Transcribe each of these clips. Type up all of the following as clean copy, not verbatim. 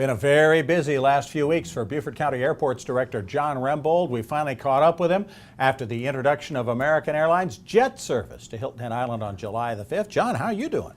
Been a very busy last few weeks for Beaufort County Airports Director Jon Rembold. We finally caught up with him after the introduction of American Airlines jet service to Hilton Head Island on July the 5th. John, how are you doing?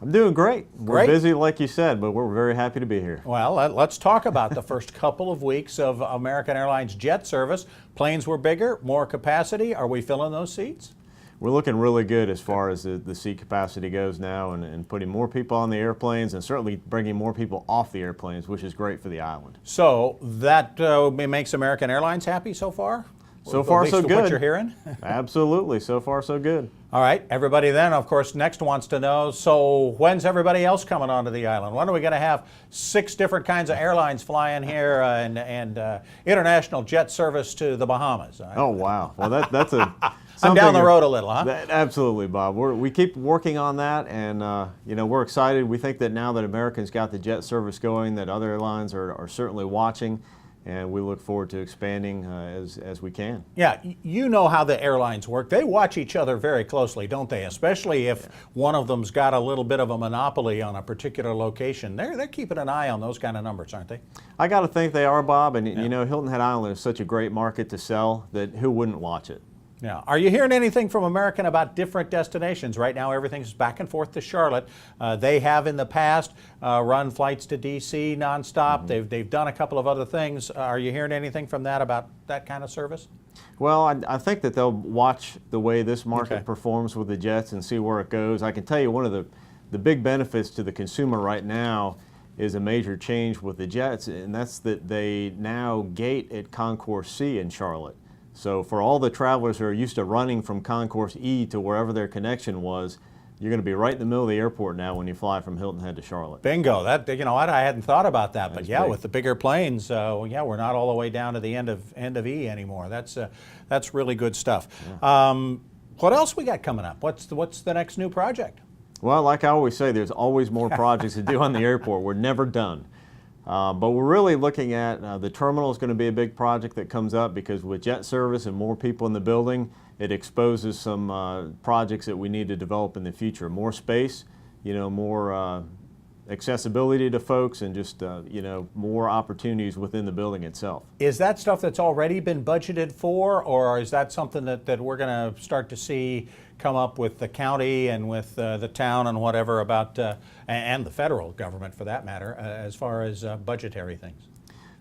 I'm doing great. We're Great. busy like you said, but we're very happy to be here. Well, let's talk about the first couple of weeks of American Airlines jet service. Planes were bigger, more capacity. Are we filling those seats? We're looking really good as far as the seat capacity goes now, and putting more people on the airplanes and certainly bringing more people off the airplanes, which is great for the island. So that makes American Airlines happy so far? So far, so good. What you're hearing? Absolutely. So far, so good. All right. Everybody then, of course, next wants to know, so when's everybody else coming onto the island? When are we going to have 6 different kinds of airlines flying here and international jet service to the Bahamas? Oh, wow. Well, that's a... I'm down the road a little, huh? Absolutely, Bob. We keep working on that, and you know, we're excited. We think that now that American's got the jet service going, that other airlines are certainly watching, and we look forward to expanding as we can. Yeah, you know how the airlines work. They watch each other very closely, don't they? Especially if one of them's got a little bit of a monopoly on a particular location. They're keeping an eye on those kind of numbers, aren't they? I got to think they are, Bob. And you know, Hilton Head Island is such a great market to sell that who wouldn't watch it? Yeah. Are you hearing anything from American about different destinations? Right now, everything's back and forth to Charlotte. They have in the past run flights to D.C. nonstop. They've done a couple of other things. Are you hearing anything from that about that kind of service? Well, I think that they'll watch the way this market performs with the jets and see where it goes. I can tell you one of the big benefits to the consumer right now is a major change with the jets, and that's that they now gate at Concourse C in Charlotte. So for all the travelers who are used to running from Concourse E to wherever their connection was, you're going to be right in the middle of the airport now when you fly from Hilton Head to Charlotte. Bingo. That, you know what, I hadn't thought about that, but yeah, big. With the bigger planes, yeah, we're not all the way down to the end of E anymore. That's really good stuff. Yeah. What else we got coming up? What's the next new project? Well, like I always say, there's always more projects to do on the airport. We're never done. But we're really looking at the terminal is going to be a big project that comes up because with jet service and more people in the building, it exposes some projects that we need to develop in the future. More space, you know, more accessibility to folks, and just you know, more opportunities within the building itself. Is that stuff that's already been budgeted for, or is that something that we're going to start to see come up with the county and with the town and whatever about, and the federal government for that matter, as far as budgetary things?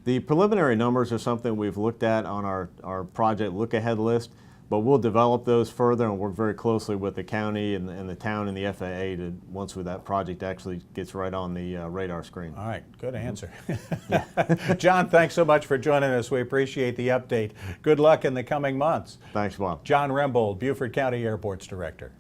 The preliminary numbers are something we've looked at on our project look-ahead list, but we'll develop those further and work very closely with the county and the town and the FAA to once that project actually gets right on the radar screen. All right, good answer. John, thanks so much for joining us. We appreciate the update. Good luck in the coming months. Thanks, Bob. Jon Rembold, Beaufort County Airports Director.